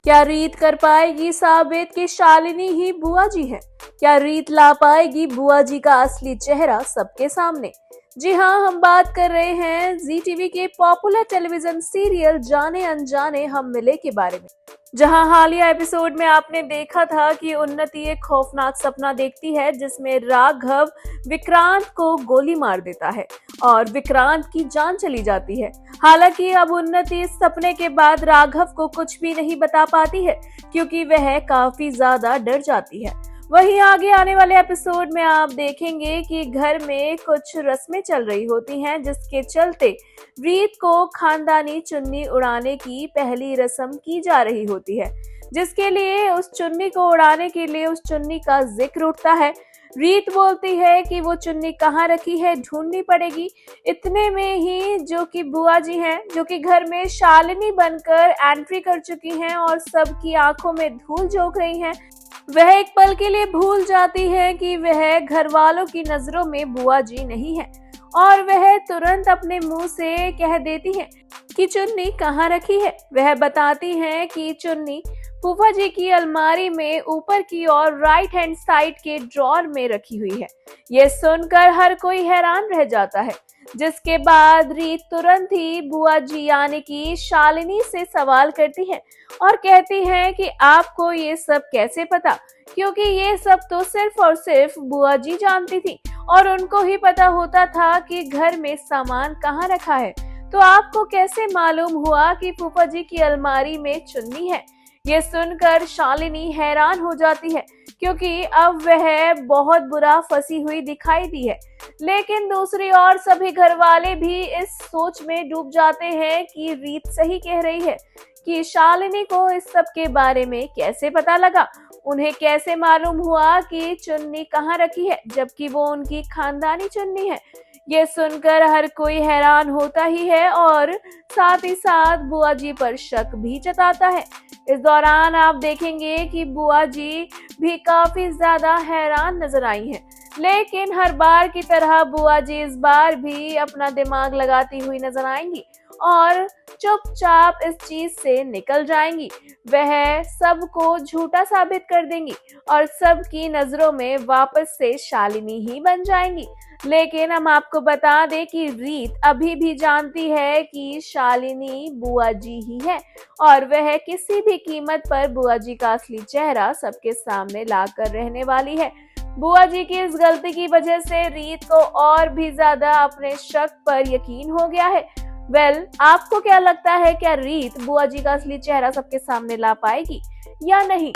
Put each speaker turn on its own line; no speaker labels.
क्या रीत कर पाएगी साबित कि शालिनी ही बुआ जी है? क्या रीत ला पाएगी बुआ जी का असली चेहरा सबके सामने? जी हाँ, हम बात कर रहे हैं जी टीवी के पॉपुलर टेलीविजन सीरियल जाने अनजाने हम मिले के बारे में, जहां हालिया एपिसोड में आपने देखा था कि उन्नति एक खौफनाक सपना देखती है जिसमें राघव विक्रांत को गोली मार देता है और विक्रांत की जान चली जाती है। हालांकि अब उन्नति इस सपने के बाद राघव को कुछ भी नहीं बता पाती है क्योंकि वह काफी ज्यादा डर जाती है। वहीं आगे आने वाले एपिसोड में आप देखेंगे कि घर में कुछ रस्में चल रही होती हैं जिसके चलते रीत को खानदानी चुन्नी उड़ाने की पहली रस्म की जा रही होती है, जिसके लिए उस चुन्नी को उड़ाने के लिए उस चुन्नी का जिक्र उठता है। रीत बोलती है कि वो चुन्नी कहाँ रखी है, ढूंढनी पड़ेगी। इतने में ही जो कि बुआ जी हैं, जो कि घर में शालिनी बनकर एंट्री कर चुकी हैं और सबकी आंखों में धूल झोंक रही हैं, वह एक पल के लिए भूल जाती है कि वह घर वालों की नजरों में बुआ जी नहीं है और वह तुरंत अपने मुंह से कह देती है कि चुन्नी कहाँ रखी है। वह बताती है कि चुन्नी फूफा जी की अलमारी में ऊपर की ओर राइट हैंड साइड के ड्रॉर में रखी हुई है। यह सुनकर हर कोई हैरान रह जाता है, जिसके बाद रीत तुरंत ही बुआ जी यानी कि शालिनी से सवाल करती है और कहती है कि आपको ये सब कैसे पता, क्योंकि ये सब तो सिर्फ और सिर्फ बुआ जी जानती थी और उनको ही पता होता था कि घर में सामान कहाँ रखा है, तो आपको कैसे मालूम हुआ कि फूफा जी की अलमारी में चुन्नी है। ये सुनकर शालिनी हैरान हो जाती है क्योंकि अब वह बहुत बुरा फंसी हुई दिखाई दी है, लेकिन दूसरी ओर सभी घर वाले भी इस सोच में डूब जाते हैं कि रीत सही कह रही है कि शालिनी को इस सब के बारे में कैसे पता लगा, उन्हें कैसे मालूम हुआ कि चुन्नी कहाँ रखी है जबकि वो उनकी खानदानी चुन्नी है। ये सुनकर हर कोई हैरान होता ही है और साथ ही साथ बुआ जी पर शक भी जताता है। इस दौरान आप देखेंगे कि बुआ जी भी काफी ज्यादा हैरान नजर आई हैं, लेकिन हर बार की तरह बुआ जी इस बार भी अपना दिमाग लगाती हुई नजर आएंगी और चुपचाप इस चीज से निकल जाएंगी। वह सबको झूठा साबित कर देंगी और सबकी नजरों में वापस से शालिनी ही बन जाएंगी। लेकिन हम आपको बता दें कि रीत अभी भी जानती है कि शालिनी बुआ जी ही है और वह किसी भी कीमत पर बुआ जी का असली चेहरा सबके सामने लाकर रहने वाली है। बुआ जी की इस गलती की वजह से रीत को और भी ज्यादा अपने शक पर यकीन हो गया है। आपको क्या लगता है, क्या रीत बुआ जी का असली चेहरा सबके सामने ला पाएगी या नहीं?